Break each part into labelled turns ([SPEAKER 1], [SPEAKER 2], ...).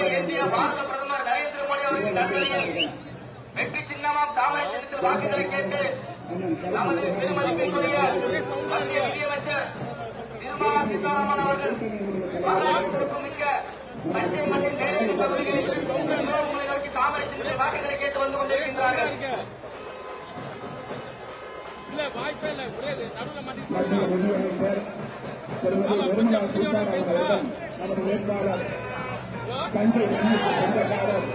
[SPEAKER 1] ஏற்றிய பாரத பிரதமர் நரேந்திர மோடி அவர்களின் வெற்றி சின்னமாம் தாமரை சின்னத்தில் வாக்குகளை கேட்டு நமது பெருமதிப்பிற்குரிய மத்திய நிதியமைச்சர் நிர்மலா சீதாராமன் அவர்கள் வரலாற்று மிக்க பஞ்சை மண்ணின் நேரடி பகுதிகளில் உங்களை நோக்கி தாமரை சின்னத்தில் வாக்குகளை கேட்டு வந்து கொண்டிருக்கின்றார்கள்.
[SPEAKER 2] நிர்மலா சீதாராமன் அவர்கள் நமது வேட்பாளர் தஞ்சை மண்ணுக்கு சொந்தக்காரர்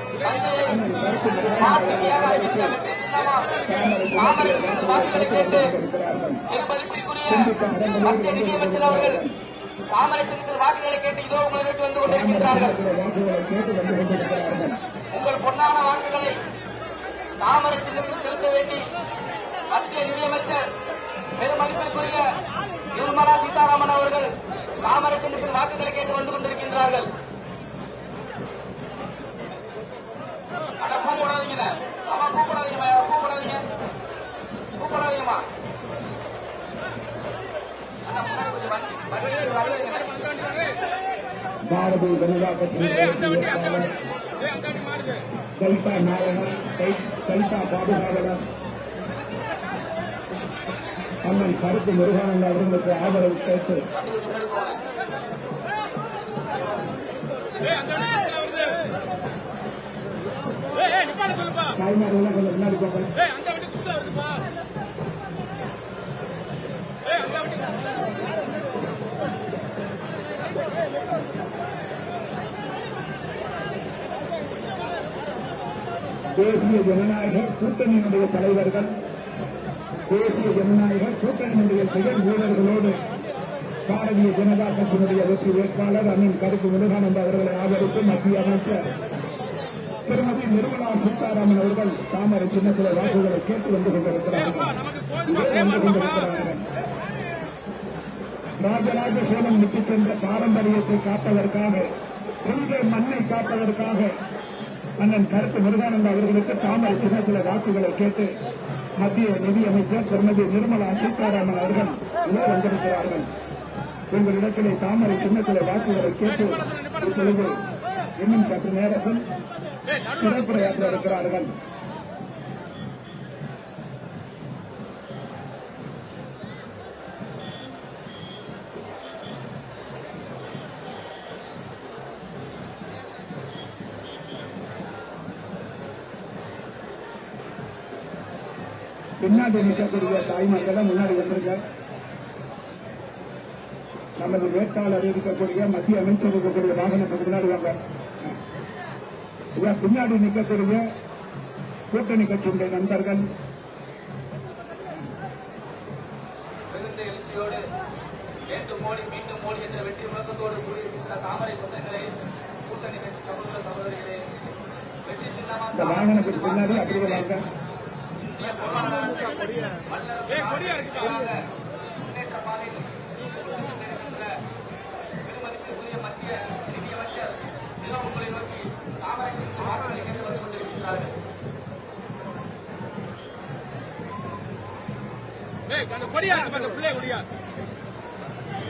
[SPEAKER 1] தாமரை சின்னத்தில் வாக்குகளை கேட்டு இதோ உங்களை கேட்டு வந்து கொண்டிருக்கிறார்கள். உங்கள் பொன்னான வாக்குகளை தாமரை சின்னத்தில் செலுத்த வேண்டி மத்திய நிதியமைச்சர் பெருமதிப்பிற்குரிய நிர்மலா சீதாராமன் அவர்கள் தாமரை சின்னத்தில் வாக்குகளை கேட்டு வந்து கொண்டிருக்கின்றார்கள். கூடாதீங்க கூடாதீங்கம்மா
[SPEAKER 2] பாரதிய ஜனதா கட்சி கல்பா நாராயணன் கல்பா பாதுகாவலர் அண்ணன் கருத்து முருகானந்த அவர்களுக்கு ஆதரவு கேட்டு தாய்மார்கள் கொஞ்சம் முன்னாடி போங்க. தேசிய ஜனநாயக கூட்டணியினுடைய தலைவர்கள் தேசிய ஜனநாயக கூட்டணியினுடைய செயல் வீரர்களோடு பாரதிய ஜனதா கட்சியினுடைய வெற்றி வேட்பாளர் அண்ணன் கருப்பு முருகானந்த அவர்களை ஆதரித்து மத்திய அமைச்சர் திருமதி நிர்மலா சீதாராமன் அவர்கள் தாமரை சின்னத்தில் வாக்குகளை கேட்டு வந்து கொண்டிருக்கிறார்கள். ராஜராஜ சோழன் விட்டுச் சென்ற பாரம்பரியத்தை காப்பதற்காக புனித மண்ணை காப்பதற்காக அண்ணன் கருத்து முருகானந்த அவர்களுக்கு தாமரை சின்னத்தில் வாக்குகளை கேட்டு மத்திய நிதியமைச்சர் திருமதி நிர்மலா சீதாராமன் அவர்கள் உள்ளே வந்திருக்கிறார்கள். உங்களிடத்திலே தாமரை சின்னத்தில் வாக்குகளை கேட்டு இப்பொழுது இன்னும் சற்று நேரத்தில் சிறப்புரையாற்ற இருக்கிறார்கள். பின்னாடி நிற்கக்கூடிய தாய்மார்கள் முன்னாடி வந்திருக்க நமது வேட்பாளர் இருக்கக்கூடிய மத்திய அமைச்சர் இருக்கக்கூடிய வாகனத்துக்கு முன்னாடி வாங்க. பின்னாடி நிற்கக்கூடிய கூட்டணி கட்சியினுடைய நண்பர்கள் இந்த வாகனத்துக்கு பின்னாடி அப்படியே வாங்க.
[SPEAKER 3] கொடியா பிள்ளை கொடியா